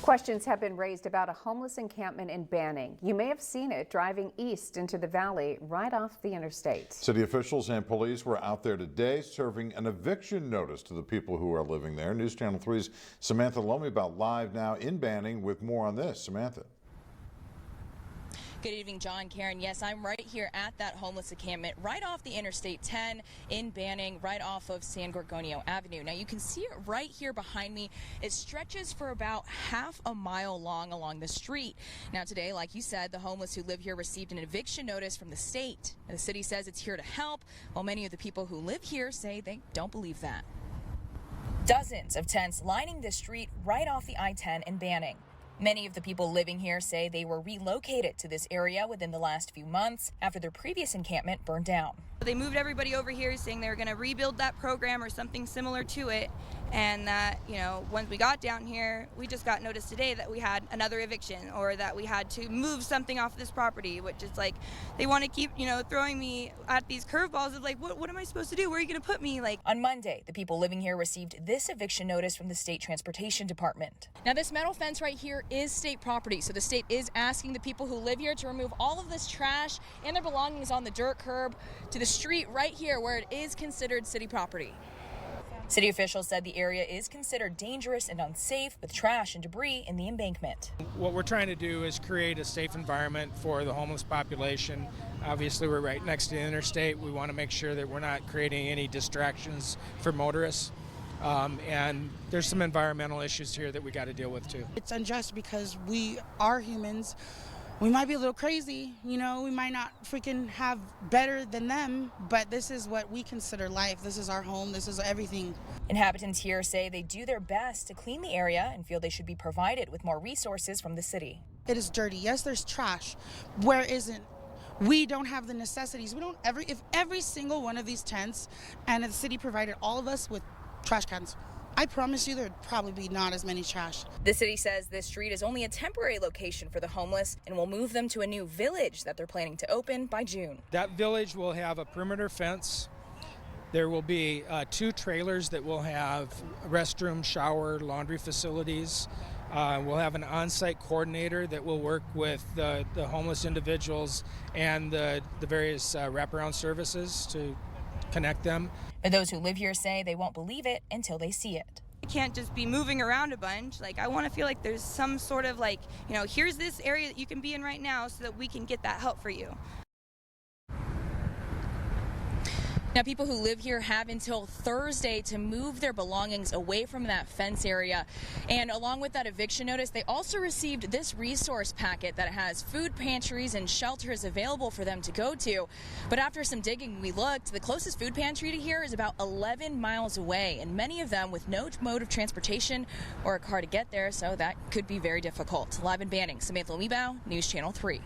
Questions have been raised about a homeless encampment in Banning. You may have seen it driving east into the valley right off the interstate. City officials and police were out there today serving an eviction notice to the people who are living there. News Channel 3's Samantha Lomibaugh live now in Banning with more on this. Samantha. Good evening, John, Karen. Yes, I'm right here at that homeless encampment right off the Interstate 10 in Banning, right off of San Gorgonio Avenue. Now, you can see it right here behind me. It stretches for about half a mile long along the street. Now, today, like you said, the homeless who live here received an eviction notice from the state. The city says it's here to help, while many of the people who live here say they don't believe that. Dozens of tents lining the street right off the I-10 in Banning. Many of the people living here say they were relocated to this area within the last few months after their previous encampment burned down. They moved everybody over here saying they were going to rebuild that program or something similar to it, and that, once we got down here, we just got notice today that we had another eviction or that we had to move something off this property, which is like they want to keep, throwing me at these curveballs of like, what am I supposed to do? Where are you going to put me? On Monday, the people living here received this eviction notice from the state transportation department. Now, this metal fence right here is state property, so the state is asking the people who live here to remove all of this trash and their belongings on the dirt curb to the street right here where it is considered city property. City officials said the area is considered dangerous and unsafe with trash and debris in the embankment. What we're trying to do is create a safe environment for the homeless population. Obviously, we're right next to the interstate. We want to make sure that we're not creating any distractions for motorists. And there's some environmental issues here that we got to deal with too. It's unjust because we are humans. We might be a little crazy, we might not freaking have better than them, but this is what we consider life. This is our home. This is everything. Inhabitants here say they do their best to clean the area and feel they should be provided with more resources from the city. It is dirty. Yes, there's trash. Where isn't? We don't have the necessities. If every single one of these tents and the city provided all of us with trash cans, I promise you there'd probably be not as many trash. The city says this street is only a temporary location for the homeless and will move them to a new village that they're planning to open by June. That village will have a perimeter fence. There will be 2 trailers that will have restroom, shower, laundry facilities. We'll have an on-site coordinator that will work with the homeless individuals and the various wraparound services to connect them. But those who live here say they won't believe it until they see it. You can't just be moving around a bunch. I want to feel like there's some sort of here's this area that you can be in right now so that we can get that help for you. Now, people who live here have until Thursday to move their belongings away from that fence area. And along with that eviction notice, they also received this resource packet that has food pantries and shelters available for them to go to. But after some digging, we looked. The closest food pantry to here is about 11 miles away, and many of them with no mode of transportation or a car to get there, so that could be very difficult. Live in Banning, Samantha Lomibaugh, News Channel 3.